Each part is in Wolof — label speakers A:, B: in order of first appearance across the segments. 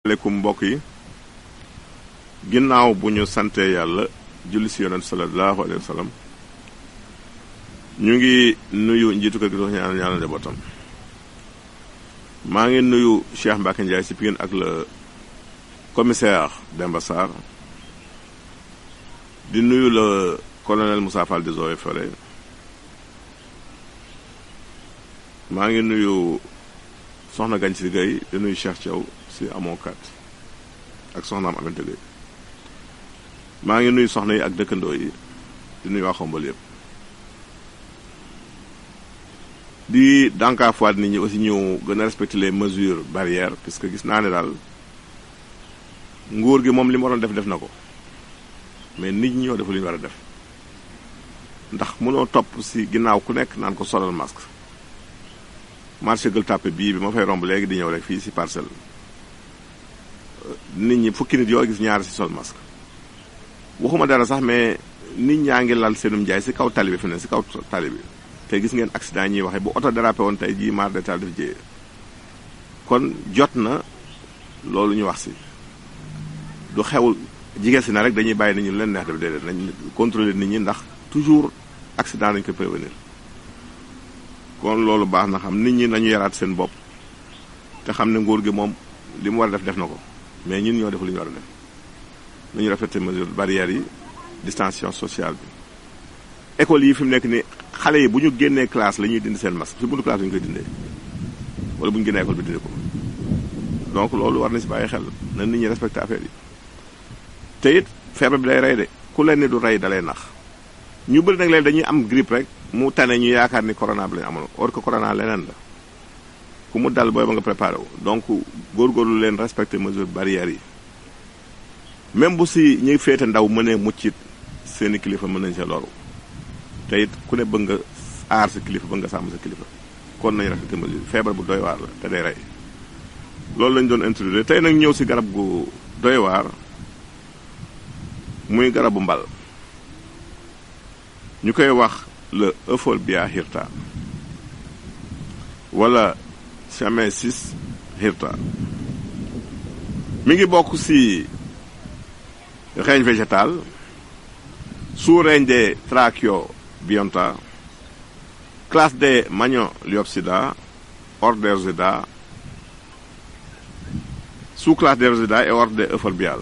A: aleykum mbokk yi ginnaaw bu ñu sante yàlla julli si yonent sallallahu alayhi wa sallam ñu ngi nuyu njiitu kër gi dox ñaanal njabootam maa ngi nuyu Cheikh Mbacke Ndiaye si Pikine ak le commissaire Demba Sarr di nuyu le colonel Moussa Fall des Eaux et Forêts maa ngi nuyu soxna Gagne si Gueye di nuyu Cheikh Thiaw si amoo kat ak soxnaam Aminata Gueye maa ngi nuyu soxna yi ak dëkkandoo yi di nuyu waa Xombol yëpp di dànkaafuwaat nit ñi aussi ñu gën a respecter les mesures barrières puisque gis naa ne daal nguur gi moom li mu waroon def na ko mais nit ñi ñoo def li ñu war a def ndax mënoo topp si ginnaaw ku nekk naan ko solal masque marché Gueule Tapée bii bi ma fay romb léegi di ñëw rek fii si parcelle nit ñi fukki nit yoo gis ñaari si sol masque waxuma dara sax mais nit ñaa ngi lal seenum njaay si kaw tali bi fi ne si kaw tali bi te gis ngeen accident ñuy waxe bu oto dérapé woon tey jii maar détal def jiyee kon jot na loolu ñu wax si du xewul jigéen si na rek dañuy bàyyi nit ñi leen neex def déedéet nañ contrôler nit ñi ndax toujours accident dañ ko prévenir kon loolu baax na xam nit ñi nañu yaraat seen bopp te xam ne nguur gi moom li mu war a def na ko mais ñun ñoo def li ñu war a def nañu respecté mesures barrières yi distanciation sociale bi école yi fi mu nekk ni xale yi bu ñu génnee classe la ñuy dindi seen masque si buntu classe bi ñu koy dindee wala bu ñu génnee école bi dindi ko donc loolu war na si bàyyi xel na nit ñi respecté affaire yi te it feebar bi day rey de ku leen ni du rey dalay nax ñu bëri nag leen dañuy am grippe rek mu tane ñu yaakaar ni corona bi lañu amoon or que corona leneen la ku mu dal booy ba nga préparé wu donc góorgóorlu leen respecté mesures barrières yi même bu si ñuy féete ndaw mënee muccit seeni kilifa mën nañ see loru te it ku ne bëgg nga aar sa kilifa bëgg nga sàmm sa kilifa kon nañu respecté mesures feebar bu doy waar la te day rey loolu lañ doon introduire tey nag ñëw si garab gu doy waar muy garabu mbal ñu koy wax le Euphorbia hirta wala Chamesis hirta mi ngi bokk ci règne végétal sous-règne des Tracheobionta, classe des Magnoliopsida, ordre des Rhosidae, sous-classe des Rhosidae et ordre des Euphorbiales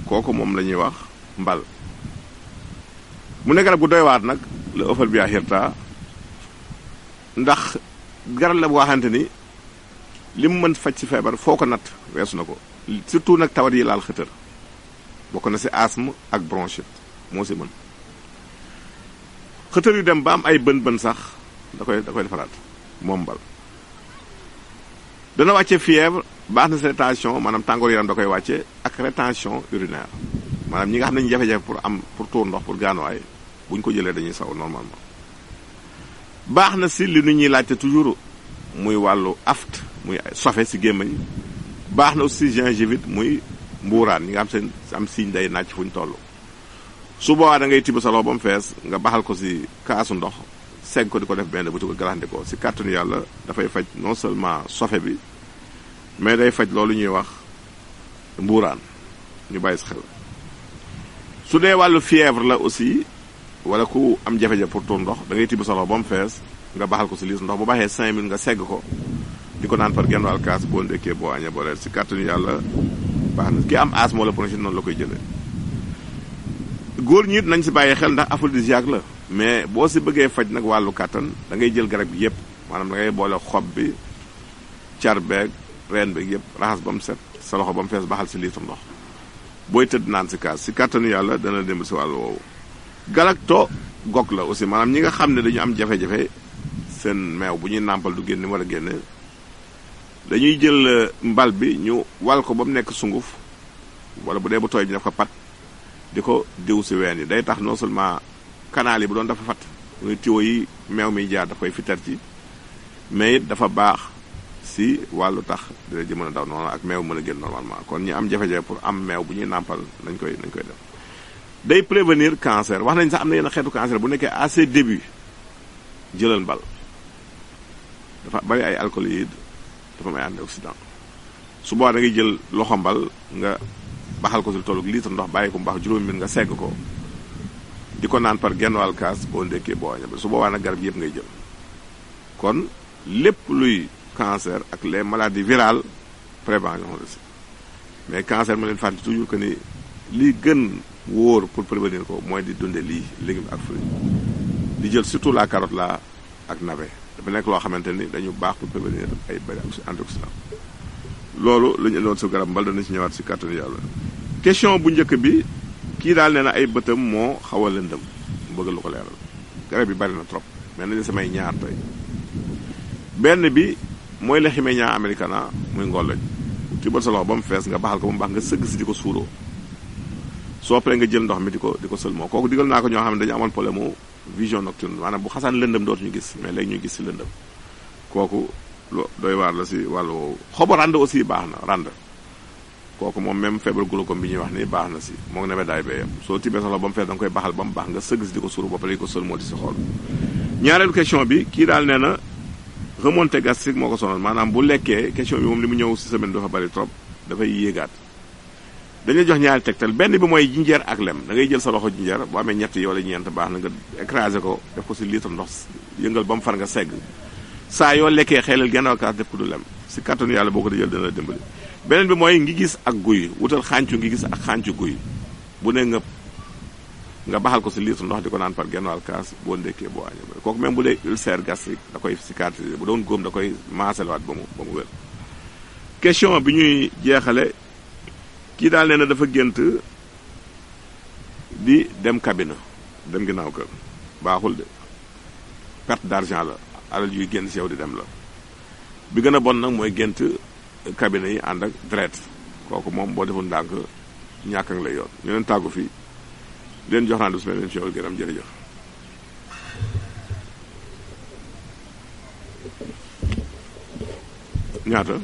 A: kooku moom la ñuy wax mbal mu ne garab gu doy waat nag le Euphorbia hirta ndax garab la boo xamante ni li mu mën faj ci feebar foo ko natt weesu na ko surtout nag tawat yi laal xëtër bokk na ci asthme ak bronchite moo ci mën xëtër yu dem ba am ay bën sax da koy defaraat moom mbal dana wàcce fièvre baax na ci rétention maanaam tàngoor yaram da koy wàcce ak rétention urinaire maanaam ñi nga xam ne ñu jafe-jafe pour tuur ndox pour gaanuwaay bu ñu ko jëlee dañuy saw normalement baax na ci li nu ñuy laajte toujours muy wàllu aft muy sofe ci gémmañ baax na aussi gingivite muy mbuuraan ñi nga xam seen am signe day nàcc fu ñu toll su boobaa da ngay tibb sa loxo ba mu fees nga baxal ko ci kaasu ndox segg ko di ko def benn bu ci ko galande ko ci kàttanu yàlla dafay faj non seulement sofe bi mais day faj loolu ñuy wax mbuuraan ñu bàyyi ci xel su dee wàllu fièvre la aussi wala ku am jafe-jafe pour tuur ndox da ngay tibb sa loxo ba mu fees nga baxal ko ci liis ndox bu baxee 5 minutes nga segg ko di ko naan par genn wàll kaas boo ndekkee boo añee boo reer ci kàttanu yàlla baax na ki am asthme wala bronchite noonu la koy jëlee góor ñi it nañ ci bàyyi xel ndax aphrodisiaque la mais boo ci bëggee faj nag wàllu kàttan da ngay jël garab gi yëpp maanaam da ngay boole xob bi car beeg reen beeg yëpp raxas ba mu set sa loxo ba mu fees baxal ci litre ndox booy tëdd naan ci kaas ci kàttanu yàlla dana dem ci wàllu woowu galacto gog la aussi maanaam ñi nga xam ne dañu am jafe-jafe seen meew bu ñuy nàmpal du génn war a génne dañuy jël mbal bi ñu wal ko ba mu nekk sunguf wala bu dee bu tooy ñu def ko pat di ko diw ci ween yi day tax non seulement canal yi bu doon dafa fat muy tiwo yi meew mi jaar daf koy fitar ci mais it dafa baax ci wàllu tax dina ji mën a daw noonu ak meew mën a génn normalement kon ñi am jafe-jafe pour am meew bu ñuy nàmpal nañ koy def day prévenir cancer wax nañ sax am na yenn xeetu cancer bu nekkee à ses débuts jëlal mbal dafa bari ay alcaloïdes dafa may antioxydant su boobaa da ngay jël loxo mbal nga baxal ko si tollu litre ndox bàyyi ko mu baax juróomi minute nga segg ko di ko naan par genn wàll kaas boo ndekkee boo añee su boobaa nag garab yëpp ngay jël. kon lépp luy cancer ak les maladies virales prévention la si mais cancer ma leen fàttali toujours que ni li gën wóor pour prévenir ko mooy di dunde lii légumes ak fruits di jël surtout la carotte la ak navet dafa nekk loo xamante ni dañu baax pour prévenir ay bëri antioxydants loolu la ñu indoon si garab mbal dana si ñëwaat si kàttanu yàlla. question bu njëkk bi kii daal nee na ay bëtam moo xaw a lëndëm bëgg lu ko leeral garab yi bari na trop mais nañu samay ñaar tey benn bi mooy Leishmania americana muy ngolloñ tibbal sa loxo ba mu fees nga baxal ko ba mu baax nga sëgg si di ko suuroo soo paree nga jël ndox mi di ko sëlmoo kooku digal naa ko ñoo xam ne dañu amoon problème mu vision nocturne maanaam bu xasaan lëndëm dootuñu gis mais léegi ñuy gis si lëndëm kooku doy waar la si wàllu woowu. xobu rand aussi baax na rand kooku moom même feebar glaucome bi ñuy wax ni baax na si moo ngi nebedaay bee yam soo tibbee sa loxo ba mu fees da nga koy baxal ba mu baax nga sëgg si di ko suuru ba pare di ko sëlmoo di si xool. ñaareelu question bi kii daal nee na remontée gastrique moo ko sonal maanaam bu lekkee question bi moom li mu ñëw si semaine dafa bari trop dafay yéegaat dañuy jox ñaari tegtal benn bi mooy jinjeer ak lem da ngay jël sa loxo jinjeer boo amee ñett yi wala ñeent baax na nga écrasé ko def ko si litre ndox yëngal ba mu far nga segg saa yoo lekkee xeelal genn kaas def ko du lem si kattanu yàlla boo ko di jël dina la dimbali. beneen bi mooy ngi gis ak guy wutal xàncu ngi gis ak xàncu guy bu ne nga baxal ko si litre ndox di ko naan par genn wàll kaas boo ndekkee boo añee kooku même bu dee ulcère gastrique da koy cicatriser bu doon góom da koy maasalewaat ba mu wér. question bi ñuy jeexale kii daal nee na dafa gént di dem cabine dem ginnaaw kër baaxul de perte d'argent la alal yuy génn si yow di dem la bi gën a bon nag mooy gént cabine yi ànd ak deret kooku moom boo deful ndànk ñàkk nga lay yoon ñu leen tàggu fii leen jox naa du semaine émission bi gërëm jërëjëf. ñaata